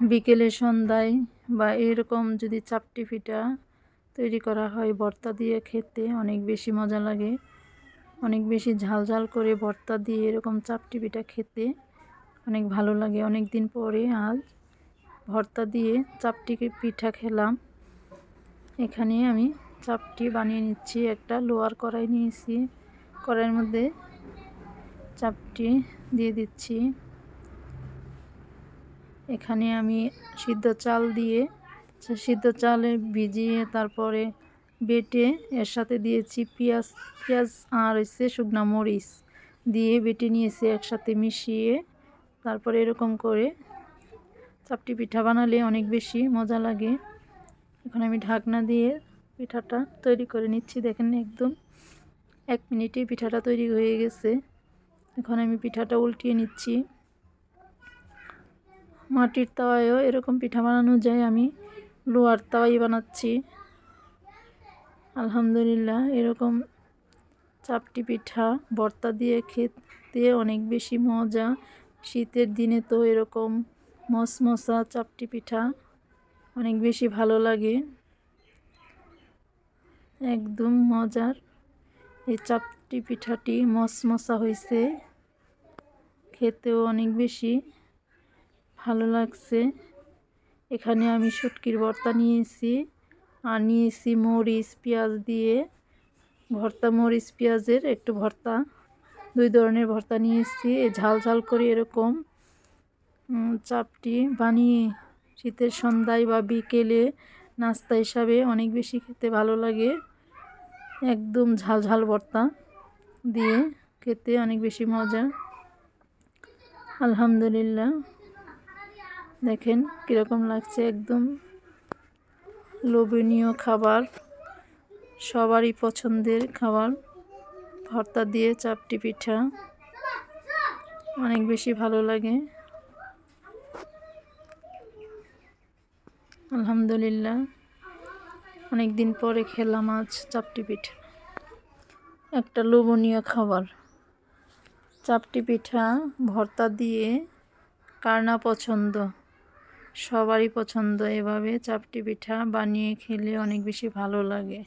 বিকেলে সন্ধ্যায় বা এরকম যদি চাপটি পিঠা তৈরি করা হয় ভর্তা দিয়ে খেতে অনেক বেশি মজা লাগে। অনেক বেশি ঝাল ঝাল করে ভর্তা দিয়ে এরকম চাপটি পিঠা খেতে অনেক ভালো লাগে। অনেক দিন পরে আজ ভর্তা দিয়ে চাপটি পিঠা খেলাম। এখানে আমি চাপটি বানিয়ে নিচ্ছি। একটা লোহার কড়াই নিয়েছি, কড়াইয়ের মধ্যে চাপটি দিয়ে দিচ্ছি। এখানে আমি সিদ্ধ চাল দিয়ে সিদ্ধ চালে ভিজিয়ে তারপরে বেটে এর সাথে দিয়েছি পেঁয়াজ আর শুকনা মরিচ দিয়ে বেটে নিয়েছি, একসাথে মিশিয়ে তারপরে এরকম করে চাপটি পিঠা বানালে অনেক বেশি মজা লাগে। এখন আমি ঢাকনা দিয়ে পিঠাটা তৈরি করে নিচ্ছি। দেখেন একদম 1 মিনিটে পিঠাটা তৈরি হয়ে গেছে। এখন আমি পিঠাটা উল্টিয়ে নিচ্ছি। মাটির তাওয়ায়ও এরকম পিঠা বানানো যায়, আমি লোহার তাওয়াই বানাচ্ছি। আলহামদুলিল্লাহ, এরকম চাপটি পিঠা ভর্তা দিয়ে খেতে অনেক বেশি মজা। শীতের দিনে তো এরকম মশমশা চাপটি পিঠা অনেক বেশি ভালো লাগে, একদম মজার। এই চাপটি পিঠাটি মশমশা হয়েছে, খেতেও অনেক বেশি ভালো লাগছে। এখানে আমি শুটকির ভর্তা নিয়েছি আর নিয়েছি মরিচ পেঁয়াজ দিয়ে ভর্তা, মরিচ পেঁয়াজের একটু ভর্তা, 2 ধরনের ভর্তা নিয়েছি। ঝাল ঝাল করে এরকম চাপটি বানিয়ে শীতের সন্ধ্যায় বা বিকেলে নাস্তা হিসাবে অনেক বেশি খেতে ভালো লাগে। একদম ঝাল ঝাল ভর্তা দিয়ে খেতে অনেক বেশি মজা। আলহামদুলিল্লাহ, দেখেন কীরকম লাগছে, একদম লোভনীয় খাবার, সবারই পছন্দের খাবার। ভর্তা দিয়ে চাপটি পিঠা অনেক বেশি ভালো লাগে। আলহামদুলিল্লাহ, অনেক দিন পরে খেলাম আজ চাপটি পিঠা, একটা লোভনীয় খাবার। চাপটি পিঠা ভর্তা দিয়ে কার না পছন্দ, সবারই পছন্দ। এভাবে চাপটি পিঠা বানিয়ে খেলে অনেক বেশি ভালো লাগে।